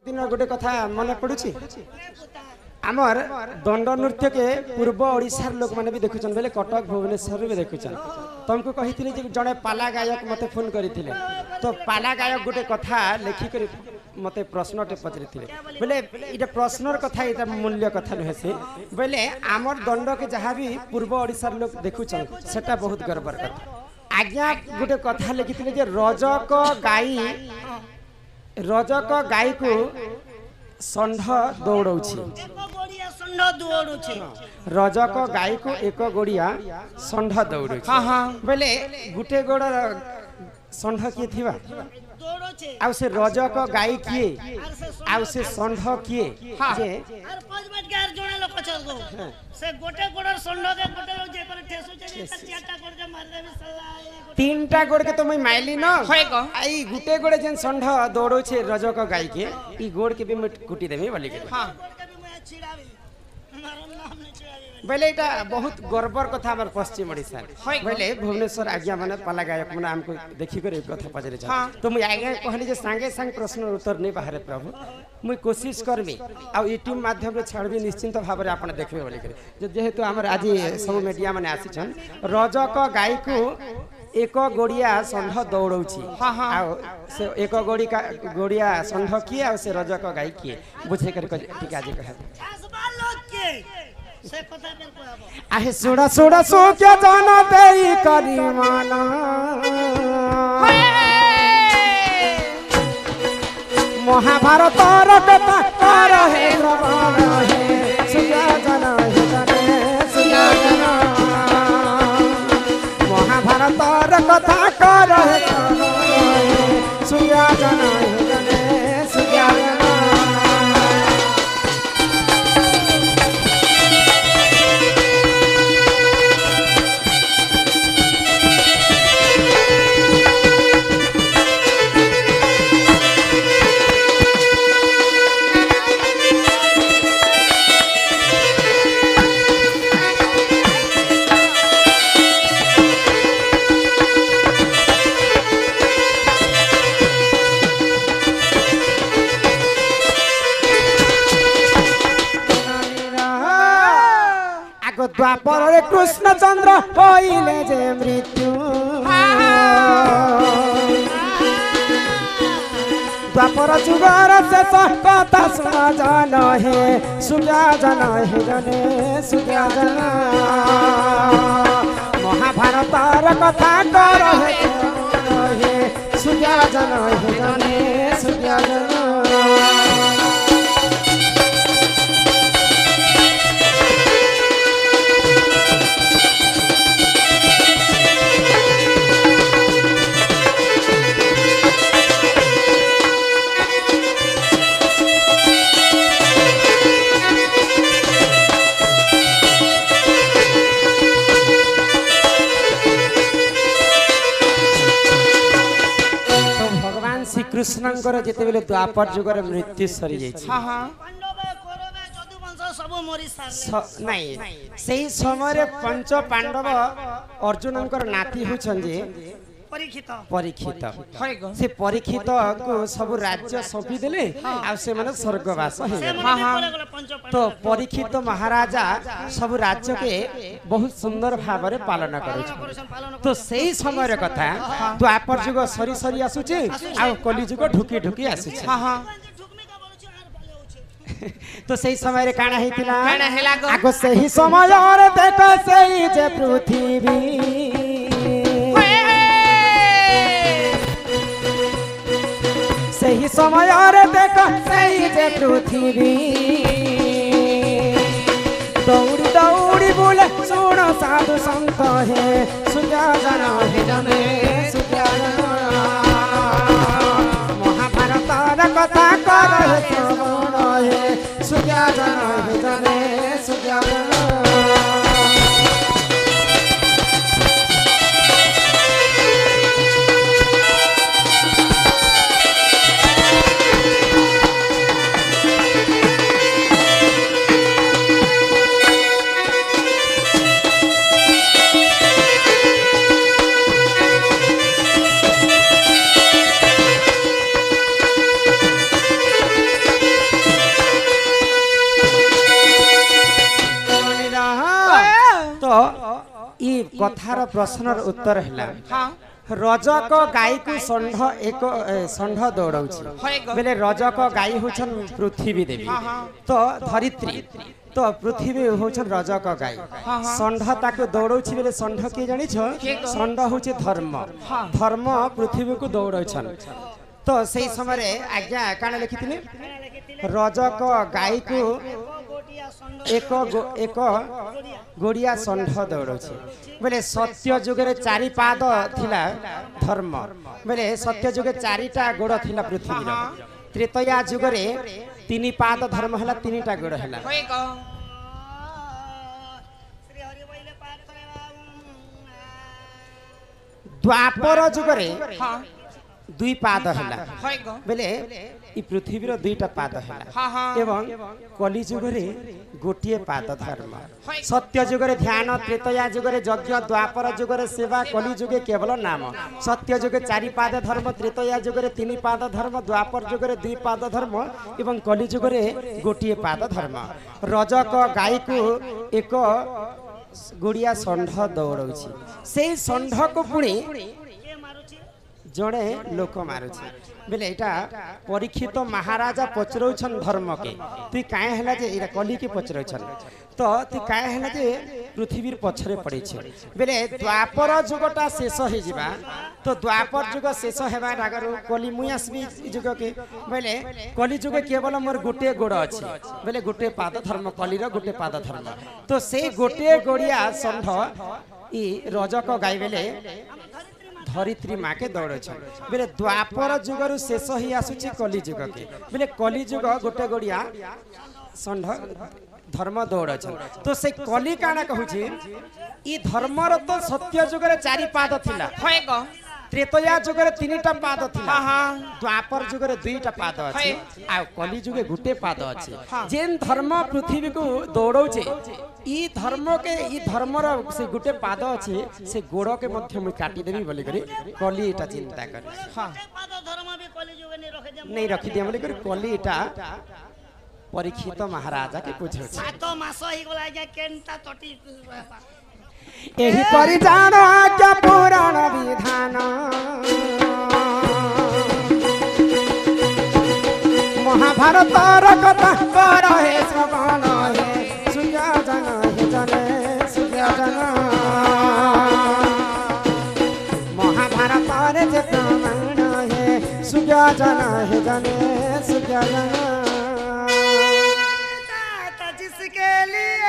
दिन गोटे कथा मन पड़ुछि आमर दंड नृत्य के पूर्व ओडिशार लोक माने भी देखुछन बेले कटक भुवनेश्वर भी देखुछन तुमको कहिथिले जे जने पाला गायक मते फोन करिथिले तो पाला गायक गोटे कथा लेखि करी मते प्रश्नटे पचरिथिले बेले इटा प्रश्नर कथा इटा मूल्य कथा नहे से बेले आमर दंड के जहाँ भी पूर्व ओडिशार लोक देखुछन सेटा बहुत गर्वर कथा आज्ञा गोटे कथा लिखिथिले जे रजक गाई को षंढ दौड़ौछि रजक गाई को एक गोड़िया षंढ दौड़ौछि बेले गुटे गोड़ षंढ किए थिबा आउ से रजक गाई किए आउ से षंढ किए जे से गोटे गोड़र षंढ के गोटे जे करे ठेसु जे चारटा गोड़ जे मार देबे सला तीनटा गोड़ के तो मैं माइली न आई गुटे गोड़े जेन षंढ दौड़ो छे रजक गाई के ई गोड़ के भी मैं कुटी देबे बोली के हां बेले एटा बहुत गर्वर कथा हमर पश्चिम ओडिसा बेले भुवनेश्वर आज्ञा माने पाला गायक माने हमको देखि कर एक कथा पजरे छ तो मैं आज्ञा कहली जे संगे संग प्रश्न उत्तर नहीं बाहर प्रभु मुई कोशिश करबी आ यूट्यूब माध्यम रे छाड़बी निश्चिंत भाव रे आपण देखबे बोली कर जेहेतु हमर आज सब मीडिया माने आसी छन रजक गाई को एक गोड़िया षंढ दौड़ौछि से एक गोड़िया षंढ किए आ से रजक गाई किए बुझे कर ठीक आज कह से पता कर को आहे सोड़ा सोड़ा सो क्या जाना तेरी करी माना महाभारत कथा कर है प्रमाण है सुया जना है जने सुया जना महाभारत कथा कर है सुया जना है जने सुया जना द्वापर कृष्ण चंद्र होइले जे मृत्यु द्वापर जुगर से कथा सुना जान है सुया जन है जने सुया जन महाभारत कथा कर है सुया जन है जने सुया जन कृष्णंकर जेते बेले द्वापर जुगर मृत्यु सरी जाई छी हां पांडव कौरव जदुवंश सब मरि सारले नहीं सेही समय रे पंच पांडव अर्जुनंकर नाती हुछन जे परीक्षित से परीक्षित को सब राज्य सौंपी देले आ से माने स्वर्गवास हे तो परीक्षित महाराजा सब राज्य के बहुत सुंदर भाव रे पालन करै तो सेही समय रे कथा द्वापर जुग सरी सरी आसुचे आ कली जुग ढुकी ढुकी आसुचे हां तो सही समय रे काना हेतिला आगो सही समय रे देख सही जे पृथ्वी सही समय रे देख सही जे पृथ्वी दौड़ी दौड़ी बोले सुन साधु संत है सुया जना है जने सुया जना महाभारत कथा कर है सुया जना है जने सुया जना कथार प्रश्नर उत्तर है रजक गाई को षंढ एक षंढ दौड़ाउछि बेले रजक गाई होछन पृथ्वी देवी तो धरित्री तो पृथ्वी होछन रजक गाई षंढ ताको दौड़ाउछि बेले षंढ के जानि छ षंढ होछि धर्म धर्म पृथ्वी को दौड़ाउछन तो सही समय आज्ञा काना लिखिथिले रजक गाई को एक गोड़िया षंढ दौड़ाउछि बोले सत्य जुगे चारि पाद थिला धर्म बोले सत्य जुगे चारिटा गोड़ थिला पृथ्वी त्रेतया जुगे 3 पाद धर्म हला 3टा गोड़ हला द्वापर जुगे 2 पाद हला बोले ई पृथ्वी रो 2टा पाद हला एवं कलि जुगरे गोटिए पाद धर्म सत्य जुगरे ध्यान त्रेतया जुगरे यज्ञ द्वापर जुगरे सेवा कलि जुगे केवल नाम सत्य जुगे 4 पाद धर्म त्रेतया जुगरे 3 पाद धर्म द्वापर जुगरे 2 पाद धर्म एवं कलि जुगरे गोटिए पाद धर्म रजक गाई को एक गुड़िया षंढ दौड़ाउछि से षंढ को पुणी जड़े लोक मारुछि बेले एटा परीक्षित महाराजा पचरौछन धर्म के तु काहे हला जे एरा कली के पचरौछन तो तु काहे हला जे पृथ्वीर पछरे पड़े छ बेले द्वापर जुगटा शेष हे जिबा तो द्वापर जुग शेष हेबा रागर कली मुई आसबी जुग के बेले कली जुग केवल मोर गोटे गोड़ अछि बेले गोटे पाद धर्म कली रो गोटे पाद धर्म तो से गोटे गोड़िया षंढ ई रजक गाई बेले धरित्री माँ के दौड़ बोले द्वापर जुगरु शेष ही आसुची कली जुग के बोले कली जुग गोटे गोड़िया षंढ धर्म दौड़ तो से कली काना कहूची ई धर्मर तो सत्य जुगरे 4 पाद थिला त्रेतया जुगरे 3टा पाद थिला द्वापर जुगरे 2टा पाद अछि आ कली जुगे गुटे पाद अछि जेन धर्म पृथ्वी को दौड़ौचे ई धर्म के ई धर्मर से गुटे पाद अछि से गोड़ के मध्य में काटी देबी बोली करी कली एटा चिंता कर हां पाद धर्म भी कली जुगे नहीं रखि दिया बोली करी कली एटा परीक्षित महाराजा के पूछे 7 मास ही गला जा केनता तटी एही परि जानो क्या पुराण विधान महाभारत र कथा कर हे श्रवण हे सुजन हे जने सुजन महाभारत रे जे प्रमाण हे सुजन हे जने सुजन जिसके लिए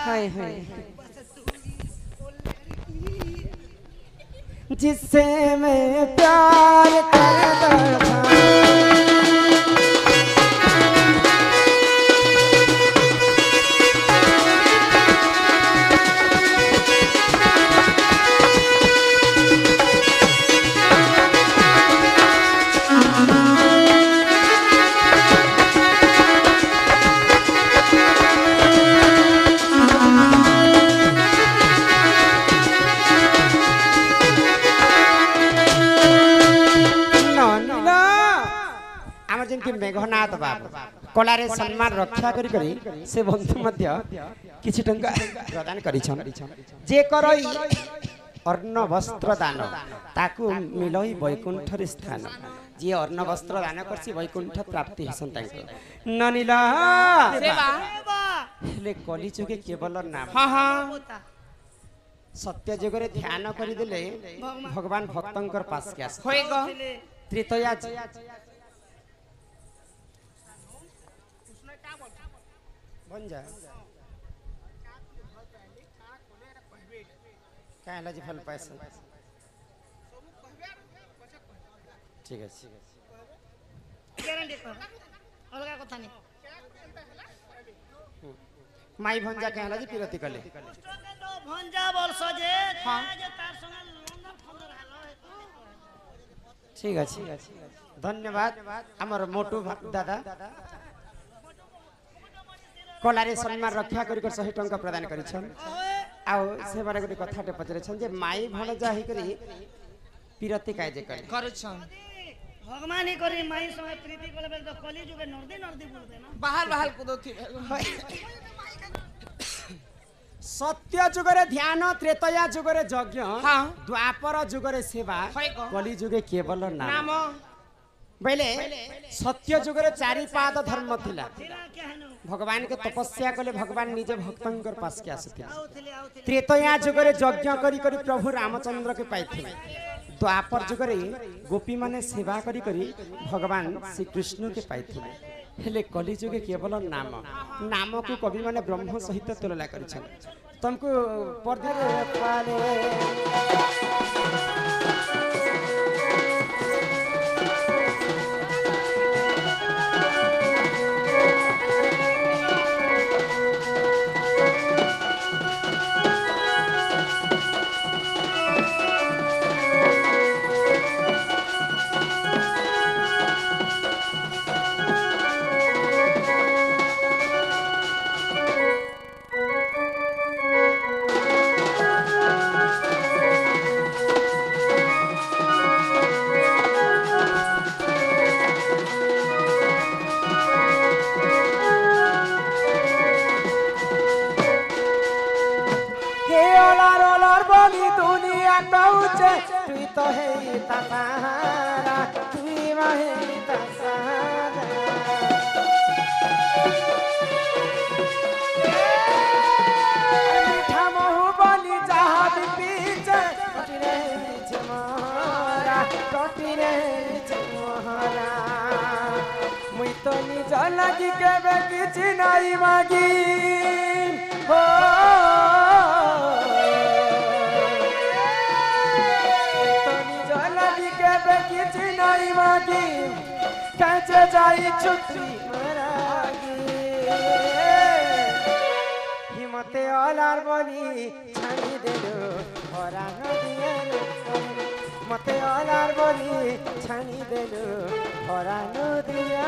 हाय हाय जिससे मैं प्यार करता था मेघनाथ बाबू कलारे सम्मान रक्षा करी करी से बंधु मध्य किछि टंका प्रदान करिछन जे करई अर्ण वस्त्र दान ताकू मिलई वैकुंठ रे स्थान जे अर्ण वस्त्र दान करसी वैकुंठ प्राप्ति हसन ताको ननिला सेवा ले कली जुगे केवल नाम हां हां सत्य जुगरे ध्यान करि देले भगवान भक्तंकर पास के आस होय ग त्रेतया बन जा क्या जी फल पैसा ठीक है अलग कथा नहीं माई भंजा कहला जी पिरती कले भंजा वर्ष जे हां तार संग ठीक है धन्यवाद हमर मोटू दादा कलारे सम्मान रक्षा कर सही टंका प्रदान करिछन आ से बारे गोटे कथाटे पचरे छन जे माई भणजा ही करी पिरती काय जे करे करछन भगवान ही करी माई समय प्रीति कोले बेल तो कली जुगे नर्दी बोलते ना बाहर कूदो थी सत्य जुगरे ध्यान त्रेतया जुगरे यज्ञ हाँ द्वापर जुगरे सेवा कली जुगे केवल नाम बेले सत्य जुगरे चारि पाद धर्म थिला भगवान के तपस्या कले भगवान निजे भक्तंकर पास के आसुथिले त्रेतया जुगरे यज्ञ करी करी प्रभु रामचंद्र के पाइथिले द्वापर जुगरे गोपी माने सेवा करी करी भगवान श्री कृष्ण के पाइथिले हेले कली जुगे केवल नाम नाम को कवि माने ब्रह्म सहित तुलना करिछन तुमको पर्दे पाले तो है तारा तुई वही तारा मीठा महू बोली जहाँ भी पीछे टटी रहे जमारा मुई तो निज लगी केबे किछि नाई मागी हो कैसे जाई छुट्टी मरागी हिमते अलार बनी छानी देलो भरा नदिया मते अलार बनी छानी देलो भरा नदिया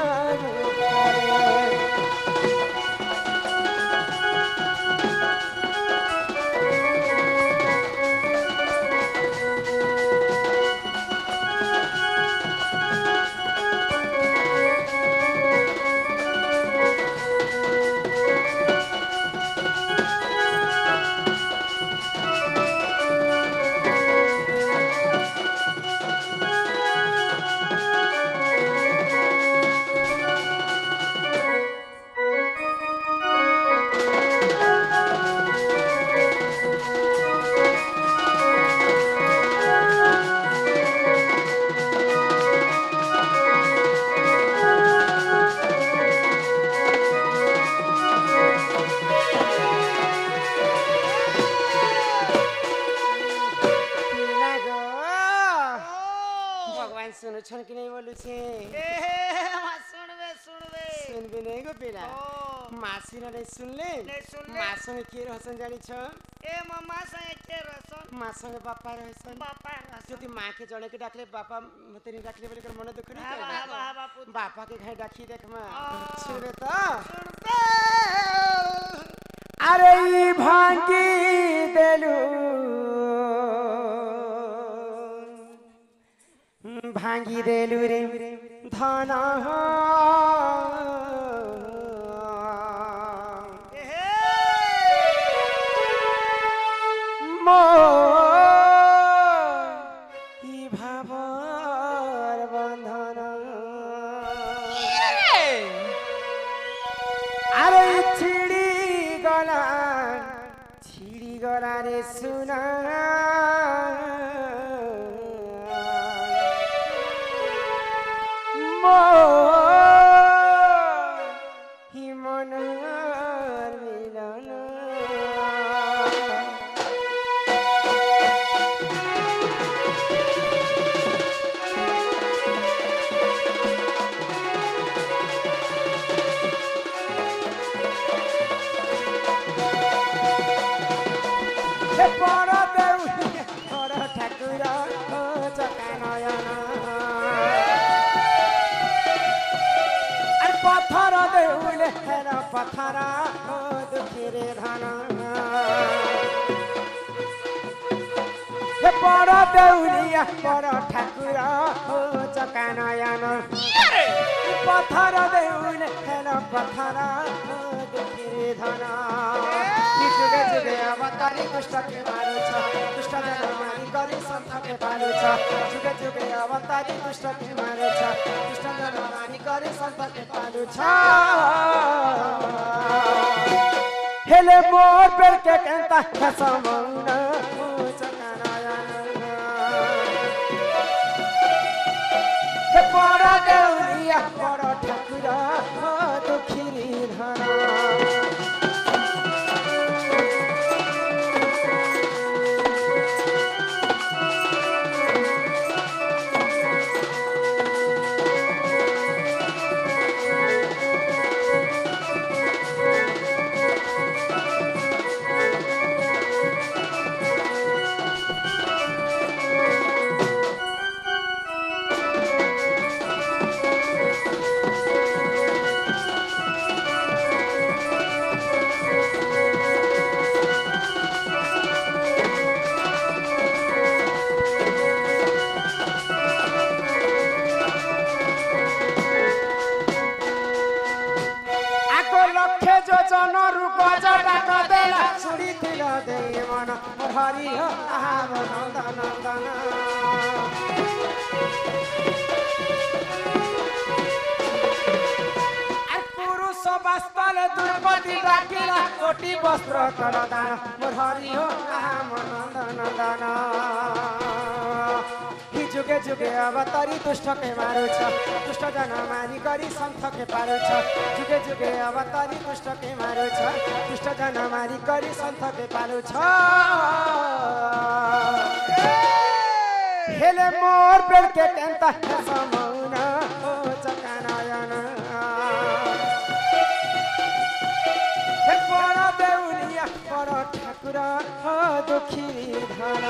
सुन कि नहीं बोलू छे सुनबे नहीं गो पिला मासी रे सुनले मासो में के रहसन जानी छ ए मम्मा संगे के रहसन मासो में बापा रहसन जति मां के जणे के डाकले बापा मते नहीं डाकले बोले कर मन दुख नहीं बापा के घर डाकी देख मा सुनबे तो अरे ई भांगी देलू भांगी देलू रे धन मो ही भावर बंधन अरे छिड़ी गला रे सुना पथरा दुखिरे धना बड़ देउलिया बड़ ठाकुर चका नयन पत्थर देउन हेलो पत्थर दुखी धन जुगे जुगे अवतारी दुष्ट के मारो छ दुष्ट जन मारी गरी संत के पालो छ जुगे जुगे अवतारी दुष्ट के मारो छ दुष्ट जन मारी गरी संत के पालो छ हेले मोर पेड़ के केंता खसमौन चका नयन हे बड़ा देउलिया बड़ा ठाकुर दुखी धन हरि आव नंदन नंदन पुरुष बस्तले दुर्पति डाकिला कोटि वस्त्र करदान मोर हरि आव नंदन नंदन जुगे जुगे अवतारी दुष्ट के मारो छ दुष्ट जन मारी गरी संत के पारो छ जुगे जुगे अवतारी दुष्ट के मारो छ दुष्ट जन मारी गरी संत के पारो छ हेले मोर पेड़ के टेंता समौन चका नयन हे बड़ा देउलिया बड़ा ठाकुर दुखी धन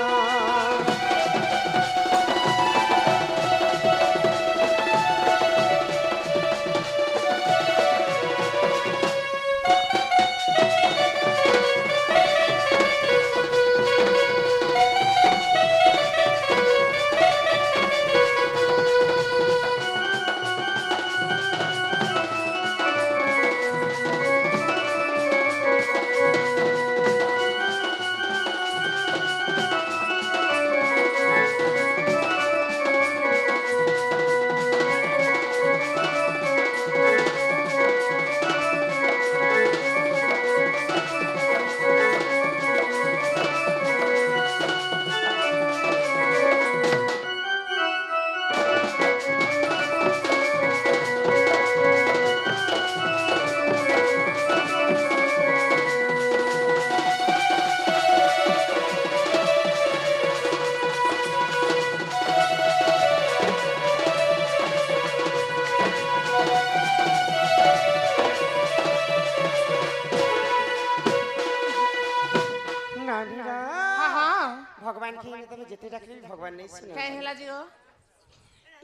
भगवान की तमे जेते डाकली भगवान नहीं सुने काय हेला जियो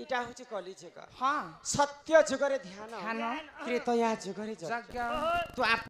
इटा होची कली जुग हां सत्य जुगरे ध्यान त्रेतया जुगरे जग जग तो आप